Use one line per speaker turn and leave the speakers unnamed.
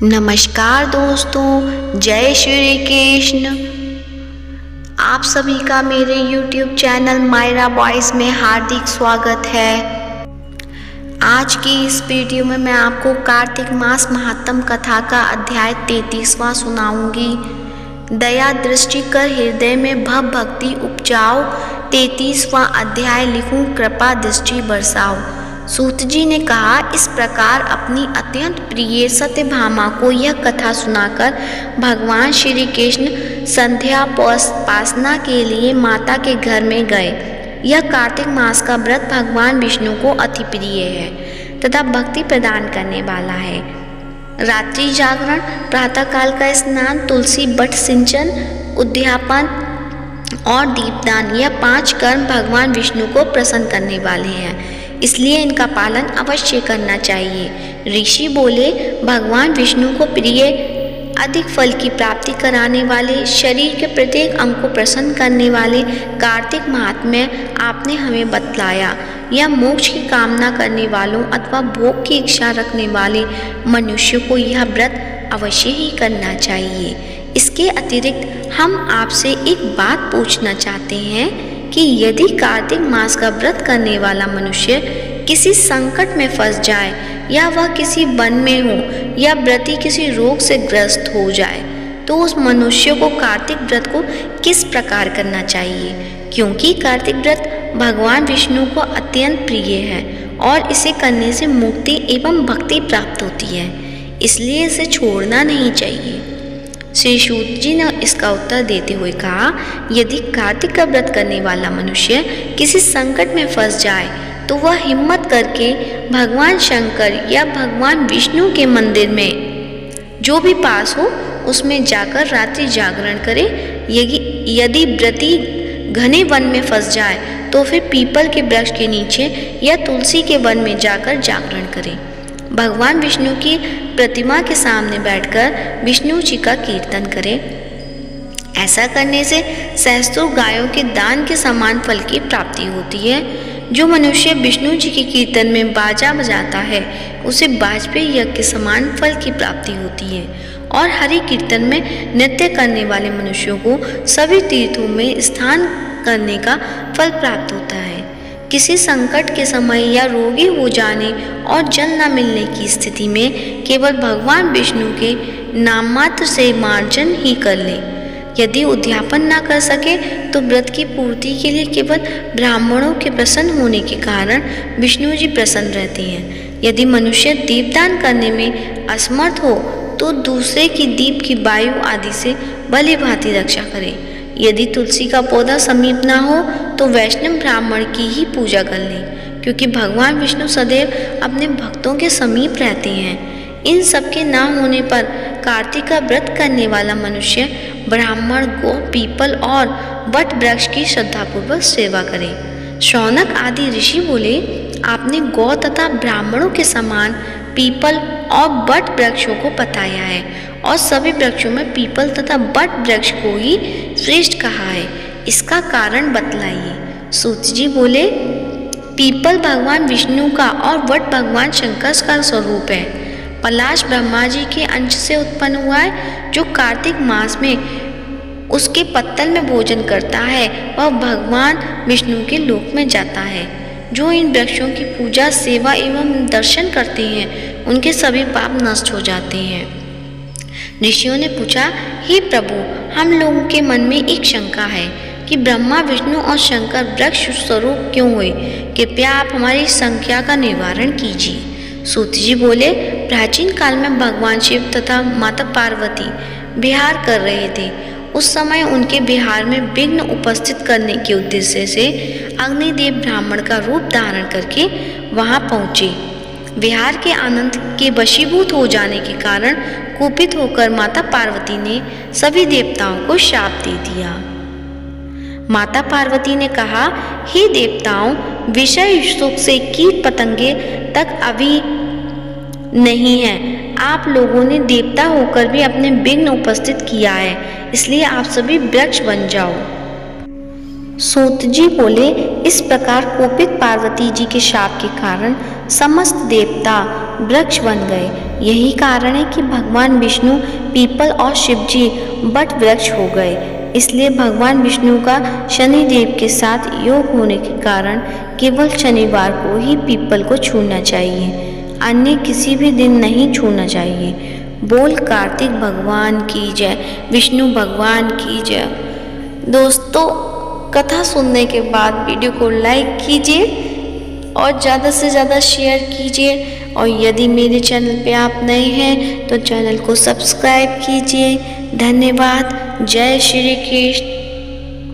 नमस्कार दोस्तों, जय श्री कृष्ण। आप सभी का मेरे YouTube चैनल मायरा वॉइस में हार्दिक स्वागत है। आज की इस वीडियो में मैं आपको कार्तिक मास महात्म कथा का अध्याय 33वां सुनाऊंगी। दया दृष्टि कर हृदय में भव भक्ति उपजाओ, 33वां अध्याय लिखूं कृपा दृष्टि बरसाओ। सूत जी ने कहा, इस प्रकार अपनी अत्यंत प्रिय सत्यभामा को यह कथा सुनाकर भगवान श्री कृष्ण संध्याोपासना के लिए माता के घर में गए। यह कार्तिक मास का व्रत भगवान विष्णु को अति प्रिय है तथा भक्ति प्रदान करने वाला है। रात्रि जागरण, प्रातःकाल का स्नान, तुलसी बट सिंचन, उद्यापन और दीपदान, यह 5 कर्म भगवान विष्णु को प्रसन्न करने वाले हैं, इसलिए इनका पालन अवश्य करना चाहिए। ऋषि बोले, भगवान विष्णु को प्रिय, अधिक फल की प्राप्ति कराने वाले, शरीर के प्रत्येक अंग को प्रसन्न करने वाले कार्तिक महात्म्य आपने हमें बतलाया। यह मोक्ष की कामना करने वालों अथवा भोग की इच्छा रखने वाले मनुष्यों को यह व्रत अवश्य ही करना चाहिए। इसके अतिरिक्त हम आपसे एक बात पूछना चाहते हैं कि यदि कार्तिक मास का व्रत करने वाला मनुष्य किसी संकट में फंस जाए, या वह किसी वन में हो, या व्रती किसी रोग से ग्रस्त हो जाए, तो उस मनुष्य को कार्तिक व्रत को किस प्रकार करना चाहिए? क्योंकि कार्तिक व्रत भगवान विष्णु को अत्यंत प्रिय है और इसे करने से मुक्ति एवं भक्ति प्राप्त होती है, इसलिए इसे छोड़ना नहीं चाहिए। श्री सूत जी ने इसका उत्तर देते हुए कहा, यदि कार्तिक का व्रत करने वाला मनुष्य किसी संकट में फंस जाए तो वह हिम्मत करके भगवान शंकर या भगवान विष्णु के मंदिर में जो भी पास हो उसमें जाकर रात्रि जागरण करे। यदि व्रती घने वन में फंस जाए तो फिर पीपल के वृक्ष के नीचे या तुलसी के वन में जाकर जागरण करे। भगवान विष्णु की प्रतिमा के सामने बैठकर विष्णु जी का कीर्तन करें। ऐसा करने से सहस्त्रों गायों के दान के समान फल की प्राप्ति होती है। जो मनुष्य विष्णु जी के कीर्तन में बाजा बजाता है उसे वाजपेयी यज्ञ के समान फल की प्राप्ति होती है, और हरि कीर्तन में नृत्य करने वाले मनुष्यों को सभी तीर्थों में स्नान करने का फल प्राप्त होता है। किसी संकट के समय या रोगी हो जाने और जल न मिलने की स्थिति में केवल भगवान विष्णु के नाम मात्र से मार्जन ही कर ले। यदि उद्यापन न कर सके तो व्रत की पूर्ति के लिए केवल ब्राह्मणों के प्रसन्न होने के कारण विष्णु जी प्रसन्न रहते हैं। यदि मनुष्य दीपदान करने में असमर्थ हो तो दूसरे की दीप की वायु आदि से भली भांति रक्षा करे। यदि तुलसी का पौधा समीप न हो तो वैष्णव ब्राह्मण की ही पूजा कर लें, क्योंकि भगवान विष्णु सदैव अपने भक्तों के समीप रहते हैं। इन सब के न होने पर कार्तिक का व्रत करने वाला मनुष्य ब्राह्मण, गौ, पीपल और वट वृक्ष की श्रद्धापूर्वक सेवा करे। शौनक आदि ऋषि बोले, आपने गौ तथा ब्राह्मणों के समान पीपल और वट वृक्षों को बताया है, और सभी वृक्षों में पीपल तथा वट वृक्ष को ही श्रेष्ठ कहा है। इसका कारण बतलाइए। सूत जी बोले, पीपल भगवान विष्णु का और वट भगवान शंकर का स्वरूप है। पलाश ब्रह्मा जी के अंश से उत्पन्न हुआ है। जो कार्तिक मास में उसके पत्तल में भोजन करता है वह भगवान विष्णु के लोक में जाता है। जो इन वृक्षों की पूजा, सेवा एवं दर्शन करते हैं उनके सभी पाप नष्ट हो जाते हैं। ऋषियों ने पूछा, हे प्रभु, हम लोगों के मन में एक शंका है कि ब्रह्मा, विष्णु और शंकर वृक्ष स्वरूप क्यों हुए? कृपया आप हमारी शंका का निवारण कीजिए। सूत जी बोले, प्राचीन काल में भगवान शिव तथा माता पार्वती विहार कर रहे थे। उस समय उनके विहार में विघ्न उपस्थित करने के उद्देश्य से अग्निदेव ब्राह्मण का रूप धारण करके वहां पहुंचे। विहार के आनंद के वशीभूत हो जाने के कारण कुपित होकर माता पार्वती ने सभी देवताओं को शाप दे दिया। माता पार्वती ने कहा, हे देवताओं, विषय सुख से कीट पतंगे तक अभी नहीं है। आप लोगों ने देवता होकर भी अपने विघ्न उपस्थित किया है, इसलिए आप सभी वृक्ष बन जाओ। सूत जी बोले, इस प्रकार कोपित पार्वती जी के शाप के कारण समस्त देवता वृक्ष बन गए। यही कारण है कि भगवान विष्णु पीपल और शिव जी वट वृक्ष हो गए। इसलिए भगवान विष्णु का शनिदेव के साथ योग होने के कारण केवल शनिवार को ही पीपल को छूना चाहिए, अन्य किसी भी दिन नहीं छूना चाहिए। बोल कार्तिक भगवान की जय, विष्णु भगवान की जय। दोस्तों, कथा सुनने के बाद वीडियो को लाइक कीजिए और ज़्यादा से ज़्यादा शेयर कीजिए, और यदि मेरे चैनल पे आप नए हैं तो चैनल को सब्सक्राइब कीजिए। धन्यवाद। जय श्री कृष्ण।